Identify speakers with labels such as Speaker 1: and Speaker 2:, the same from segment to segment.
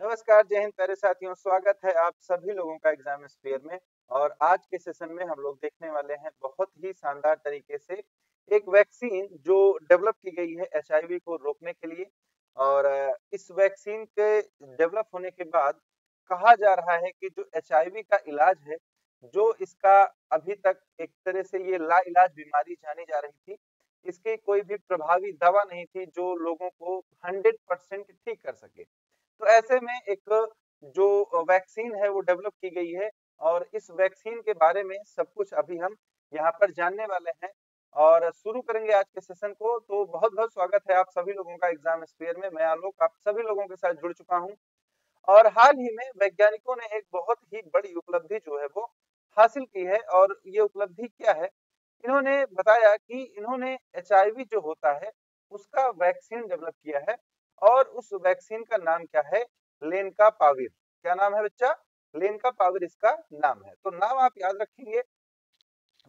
Speaker 1: नमस्कार, जय हिंद प्यारे साथियों। स्वागत है आप सभी लोगों का एग्जामिस्फियर में। और आज के सेशन में हम लोग देखने वाले हैं बहुत ही शानदार तरीके से एक वैक्सीन जो डेवलप की गई है एचआईवी को रोकने के लिए। और इस वैक्सीन के डेवलप होने के बाद कहा जा रहा है कि जो एचआईवी का इलाज है, जो इसका अभी तक एक तरह से ये लाइलाज बीमारी जानी जा रही थी, इसकी कोई भी प्रभावी दवा नहीं थी जो लोगों को 100% ठीक कर सके। तो ऐसे में एक जो वैक्सीन है वो डेवलप की गई है। और इस वैक्सीन के बारे में सब कुछ अभी हम यहाँ पर जानने वाले हैं और शुरू करेंगे आज के सेशन को। तो बहुत बहुत स्वागत है आप सभी लोगों का एग्जाम स्फीयर में। मैं आलोक आप सभी लोगों के साथ जुड़ चुका हूँ। और हाल ही में वैज्ञानिकों ने एक बहुत ही बड़ी उपलब्धि जो है वो हासिल की है। और ये उपलब्धि क्या है? इन्होंने बताया कि इन्होंने एचआईवी जो होता है उसका वैक्सीन डेवलप किया है। और उस वैक्सीन का नाम क्या है? लेनकापाविर। क्या नाम है बच्चा? लेनकापाविर इसका नाम है। तो नाम आप याद रखेंगे।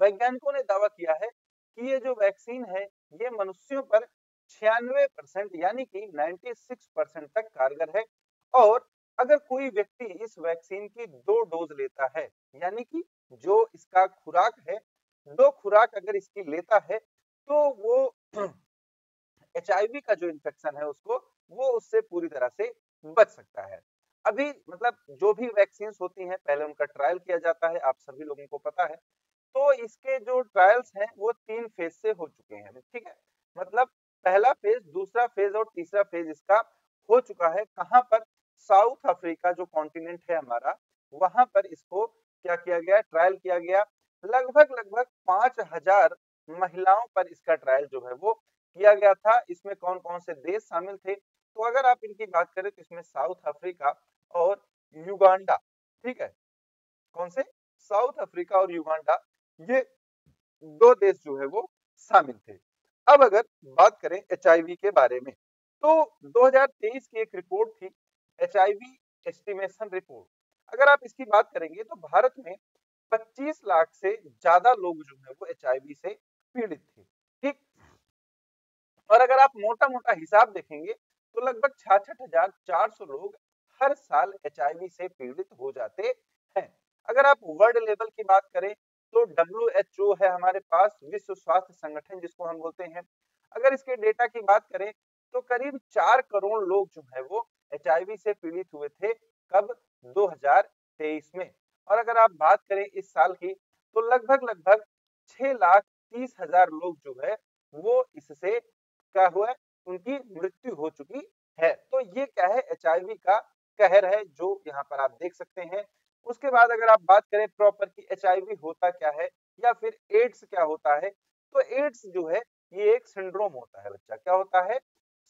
Speaker 1: वैज्ञानिकों ने दावा किया है कि ये जो वैक्सीन है ये मनुष्यों पर 96% यानी कि 96% तक कारगर है। और अगर कोई व्यक्ति इस वैक्सीन की 2 डोज लेता है, यानी कि जो इसका खुराक है, 2 खुराक अगर इसकी लेता है, तो वो एचआईवी का जो इन्फेक्शन है उसको वो उससे पूरी तरह से बच सकता है। अभी मतलब जो भी वैक्सीन होती हैं पहले उनका ट्रायल किया जाता है, आप सभी लोगों को पता है। तो इसके जो ट्रायल्स हैं वो 3 फेज से हो चुके हैं, ठीक है। मतलब पहला फेज, दूसरा फेज और तीसरा फेज इसका हो चुका है। कहां पर? साउथ अफ्रीका जो कॉन्टिनेंट है हमारा, वहां पर इसको क्या किया गया? ट्रायल किया गया। लगभग लगभग 5000 महिलाओं पर इसका ट्रायल जो है वो किया गया था। इसमें कौन कौन से देश शामिल थे? तो अगर आप इनकी बात करें तो इसमें साउथ अफ्रीका और युगांडा, ठीक है। कौन से? साउथ अफ्रीका और युगांडा, ये 2 देश जो है वो शामिल थे। अब अगर बात करें एचआईवी के बारे में, तो 2023 की एक रिपोर्ट थी, एचआईवी एस्टिमेशन रिपोर्ट। अगर आप इसकी बात करेंगे तो भारत में 25 लाख से ज्यादा लोग जो है वो एचआईवी से पीड़ित थे, ठीक। और अगर आप मोटा मोटा हिसाब देखेंगे तो लगभग 66,400 लोग हर साल एचआईवी से पीड़ित हो जाते हैं। अगर आप वर्ल्ड लेवल की बात करें तो डब्ल्यूएचओ है हमारे पास, विश्व स्वास्थ्य संगठन जिसको हम बोलते हैं। अगर इसके डेटा की बात करें तो करीब 4 करोड़ लोग जो है वो एचआईवी से पीड़ित हुए थे। कब? 2023 में। और अगर आप बात करें इस साल की तो लगभग लगभग 6,30,000 लोग जो है वो इससे क्या हुआ है? उनकी मृत्यु हो चुकी है। तो ये क्या है? एचआईवी का कहर है जो यहाँ पर आप देख सकते हैं। उसके बाद अगर आप बात करें प्रॉपर की एचआईवी होता क्या है या फिर एड्स क्या होता है, तो एड्स जो है ये एक सिंड्रोम होता है बच्चा। क्या होता है?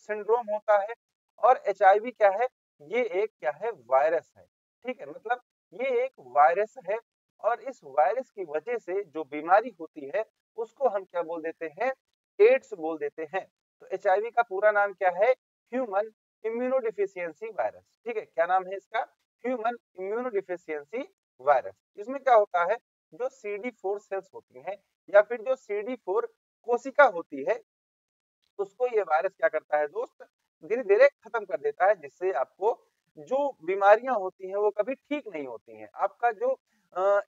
Speaker 1: सिंड्रोम होता है। और एचआईवी क्या है? ये एक क्या है? वायरस है, ठीक है। मतलब ये एक वायरस है। और इस वायरस की वजह से जो बीमारी होती है उसको हम क्या बोल देते हैं? एड्स बोल देते हैं। तो एचआईवी का पूरा नाम क्या है? ह्यूमन इम्यूनोडिफिशियंसी वायरस, ठीक है। क्या नाम है इसका? Human immunodeficiency virus. इसमें क्या होता है? जो CD4 सेल्स होती हैं या फिर जो CD4 कोशिका होती है उसको ये वायरस क्या करता है दोस्त? धीरे धीरे खत्म कर देता है, जिससे आपको जो बीमारियां होती हैं वो कभी ठीक नहीं होती हैं। आपका जो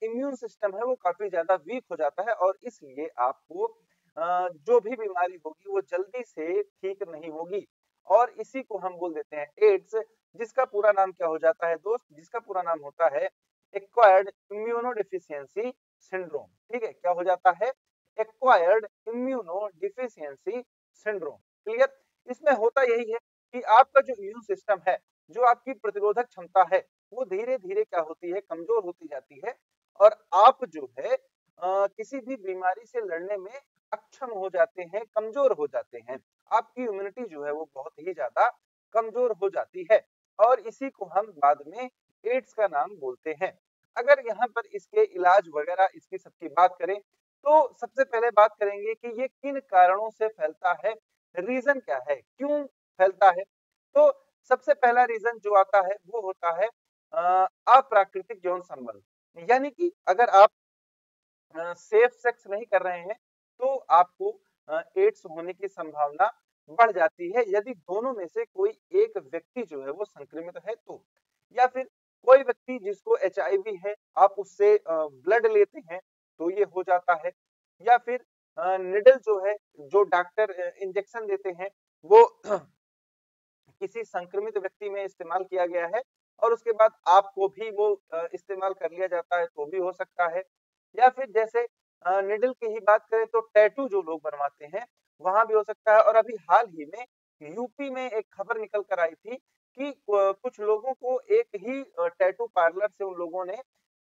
Speaker 1: इम्यून सिस्टम है वो काफी ज्यादा वीक हो जाता है और इसलिए आपको जो भी बीमारी होगी वो जल्दी से ठीक नहीं होगी। और इसी को हम बोल देते हैं एड्स, जिसका पूरा नाम क्या हो जाता है दोस्त? जिसका पूरा नाम होता है एक्वायर्ड इम्यूनोडेफिशिएंसी सिंड्रोम, ठीक है। क्या हो जाता है? Acquired immunodeficiency syndrome. क्लियर? इसमें होता यही है कि आपका जो इम्यून सिस्टम है, जो आपकी प्रतिरोधक क्षमता है, वो धीरे धीरे क्या होती है? कमजोर होती जाती है। और आप जो है किसी भी बीमारी से लड़ने में अक्षम हो जाते हैं, कमजोर हो जाते हैं। आपकी इम्यूनिटी जो है वो बहुत ही ज्यादा कमजोर हो जाती है। और इसी को हम बाद में एड्स का नाम बोलते हैं। अगर यहाँ पर इसके इलाज वगैरह इसकी सबकी बात करें तो सबसे पहले बात करेंगे कि ये किन कारणों से फैलता है, रीजन क्या है, क्यों फैलता है। तो सबसे पहला रीजन जो आता है वो होता है अप्राकृतिक यौन संबंध। यानी कि अगर आप सेफ सेक्स नहीं कर रहे हैं तो आपको एड्स होने की संभावना बढ़ जाती है यदि दोनों में से कोई एक व्यक्ति जो है वो संक्रमित है तो, या फिर कोई व्यक्ति जिसको एचआईवी है आप उससे ब्लड लेते हैं तो ये हो जाता है, या फिर निडल जो है, जो डॉक्टर इंजेक्शन देते हैं वो किसी संक्रमित व्यक्ति में इस्तेमाल किया गया है और उसके बाद आपको भी वो इस्तेमाल कर लिया जाता है तो भी हो सकता है। या फिर जैसे निडल की ही बात करें तो टैटू जो लोग बनवाते हैं वहां भी हो सकता है। और अभी हाल ही में यूपी में एक खबर निकल कर आई थी कि कुछ लोगों को एक ही टैटू पार्लर से उन लोगों ने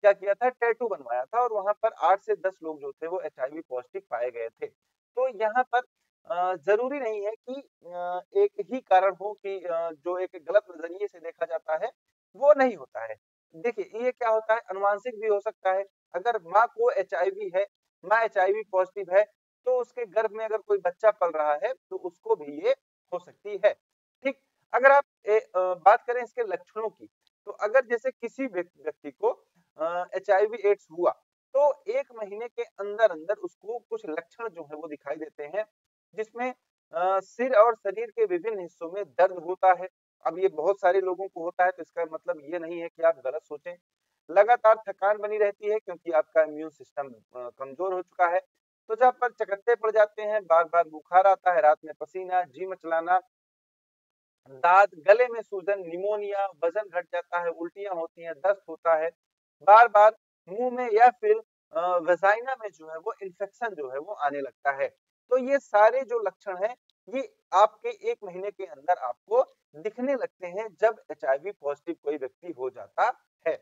Speaker 1: क्या किया था, टैटू बनवाया था और वहां पर 8 से 10 लोग जो थे वो एचआईवी पॉजिटिव पाए गए थे। तो यहाँ पर जरूरी नहीं है कि एक ही कारण हो कि जो एक गलत नजरिए से देखा जाता है वो नहीं होता है। देखिए ये क्या होता है, अनुवांशिक भी हो सकता है। अगर माँ को एचआईवी है, माँ एचआईवी पॉजिटिव है, तो उसके गर्भ में अगर कोई बच्चा पल रहा है तो उसको भी ये हो सकती है। ठीक, अगर आप बात करें इसके लक्षणों की, तो अगर जैसे किसी व्यक्ति को एचआईवी एड्स हुआ तो 1 महीने के अंदर अंदर उसको कुछ लक्षण जो है वो दिखाई देते हैं, जिसमें सिर और शरीर के विभिन्न हिस्सों में दर्द होता है। अब ये बहुत सारे लोगों को होता है तो इसका मतलब ये नहीं है कि आप गलत सोचें। लगातार थकान बनी रहती है क्योंकि आपका इम्यून सिस्टम कमजोर हो चुका है। त्वचा पर चकत्ते पड़ जाते हैं, बार बार बुखार आता है, रात में पसीना, जी मचलाना, दांत, गले में सूजन, निमोनिया, वजन घट जाता है, उल्टियां होती हैं, दस्त होता है, बार बार मुंह में या फिर वजाइना में जो है वो इन्फेक्शन जो है वो आने लगता है। तो ये सारे जो लक्षण हैं ये आपके 1 महीने के अंदर आपको दिखने लगते हैं जब एचआईवी पॉजिटिव कोई व्यक्ति हो जाता है।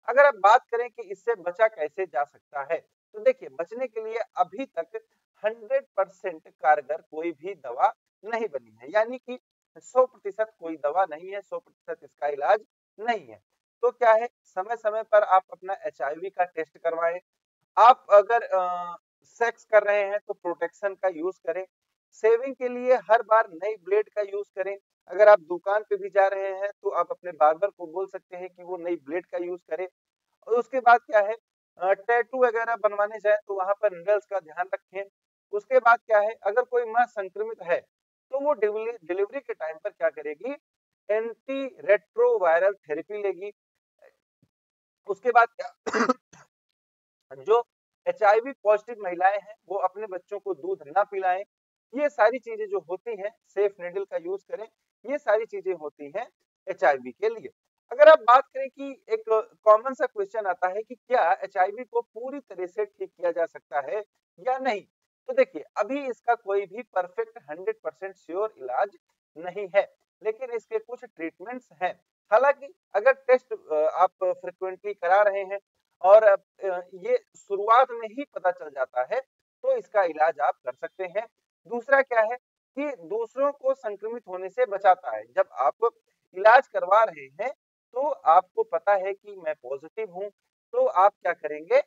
Speaker 1: अगर आप बात करें कि इससे बचा कैसे जा सकता है, तो देखिए बचने के लिए अभी तक 100% कारगर कोई भी दवा नहीं बनी है, यानी कि 100% कोई दवा नहीं है, 100% इसका इलाज नहीं है। तो क्या है, समय समय पर आप अपना एचआईवी का टेस्ट करवाएं। आप अगर सेक्स कर रहे हैं तो प्रोटेक्शन का यूज करें। सेविंग के लिए हर बार नई ब्लेड का यूज करें। अगर आप दुकान पे भी जा रहे हैं तो आप अपने बार्बर को बोल सकते हैं कि वो नई ब्लेड का यूज करे। और उसके बाद क्या है, टैटू वगैरह बनवाने जाए तो वहां पर निडल्स का ध्यान रखें। उसके बाद क्या है, अगर कोई माँ संक्रमित है तो वो डिलीवरी के टाइम पर क्या करेगी, एंटी रेट्रोवायरल थेरेपी लेगी। उसके बाद क्या जो एचआईवी पॉजिटिव महिलाएं हैं वो अपने बच्चों को दूध ना पिलाएं। ये सारी चीजें जो होती हैं, सेफ निडल का यूज करें, ये सारी चीजें होती हैं एचआईवी के लिए। अगर आप बात करें कि एक कॉमन सा क्वेश्चन आता है कि क्या एचआईवी को पूरी तरह से ठीक किया जा सकता है या नहीं, तो देखिए अभी इसका कोई भी परफेक्ट 100% श्योर इलाज नहीं है, लेकिन इसके कुछ ट्रीटमेंट्स हैं। हालांकि अगर टेस्ट आप फ्रिक्वेंटली करा रहे हैं और ये शुरुआत में ही पता चल जाता है तो इसका इलाज आप कर सकते हैं। दूसरा क्या है कि दूसरों को संक्रमित होने से बचाता है। जब आप इलाज करवा रहे हैं तो आपको पता है कि मैं पॉजिटिव हूं, तो आप क्या करेंगे,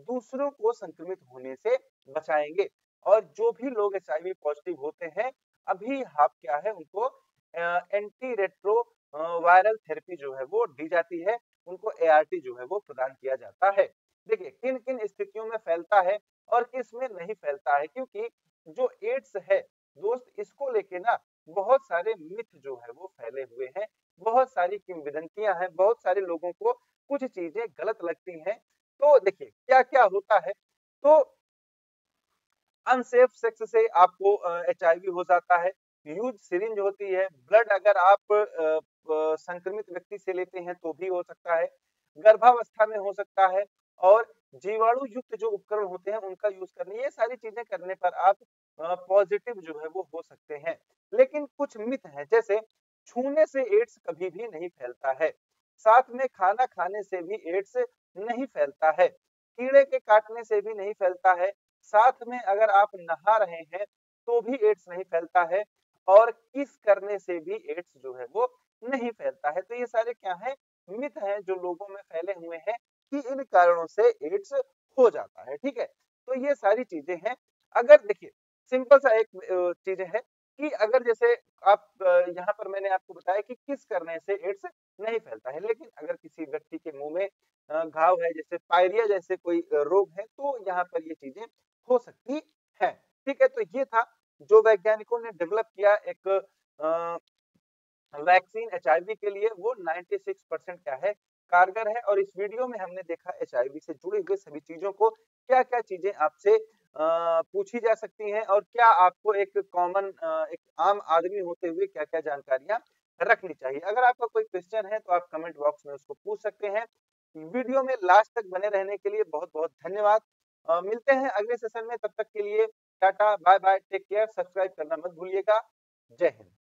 Speaker 1: दूसरों को संक्रमित होने से बचाएंगे। और जो भी लोग एचआईवी पॉजिटिव होते हैं अभी आप क्या है उनको एंटी रेट्रो वायरल थेरेपी जो है वो दी जाती है, उनको एआरटी जो है वो प्रदान किया जाता है। देखिए किन किन स्थितियों में फैलता है और किस में नहीं फैलता है, क्योंकि जो एड्स है दोस्त, इसको लेके ना बहुत सारे मिथ जो है वो फैले हुए हैं, बहुत सारी किंवदंतियां हैं, बहुत सारे लोगों को कुछ चीजें गलत लगती हैं। तो देखिए क्या क्या होता है, तो अनसेफ सेक्स से आपको एचआईवी हो जाता है। यूज सिरिंज होती है, ब्लड अगर आप संक्रमित व्यक्ति से लेते हैं तो भी हो सकता है, गर्भावस्था में हो सकता है, और जीवाणु युक्त जो उपकरण होते हैं उनका यूज करने, ये सारी चीजें करने पर आप पॉजिटिव जो है वो हो सकते हैं। लेकिन कुछ मिथ हैं, जैसे छूने से एड्स कभी भी नहीं फैलता है, साथ में खाना खाने से भी एड्स नहीं फैलता है, कीड़े के काटने से भी नहीं फैलता है, साथ में अगर आप नहा रहे हैं तो भी एड्स नहीं फैलता है, और किस करने से भी एड्स जो है वो नहीं फैलता है। तो ये सारे क्या है, मिथ हैं जो लोगों में फैले हुए हैं कि इन कारणों से एड्स हो जाता है। ठीक है, तो ये सारी चीजें हैं। अगर देखिए सिंपल सा एक चीज है कि अगर जैसे आप यहाँ पर मैंने आपको बताया कि किस करने से एड्स नहीं फैलता है, लेकिन अगर किसी व्यक्ति के मुंह में घाव है, जैसे पायरिया जैसे कोई रोग है, तो यहाँ पर ये चीजें हो सकती है। ठीक है, तो ये था जो वैज्ञानिकों ने डेवलप किया एक वैक्सीन एचआईवी के लिए, वो 96% क्या है, कारगर है। और इस वीडियो में हमने देखा एचआईवी से जुड़ी हुई सभी चीजों को, क्या-क्या चीजें आपसे पूछी जा सकती हैं और क्या आपको एक कॉमन एक आम आदमी होते हुए क्या-क्या जानकारियां रखनी चाहिए। अगर आपका कोई क्वेश्चन है तो आप कमेंट बॉक्स में उसको पूछ सकते हैं। वीडियो में लास्ट तक बने रहने के लिए बहुत-बहुत धन्यवाद। मिलते हैं अगले सेशन में, तब तक के लिए tata, bye bye, take care, subscribe करना मत भूलिएगा। जय हिंद।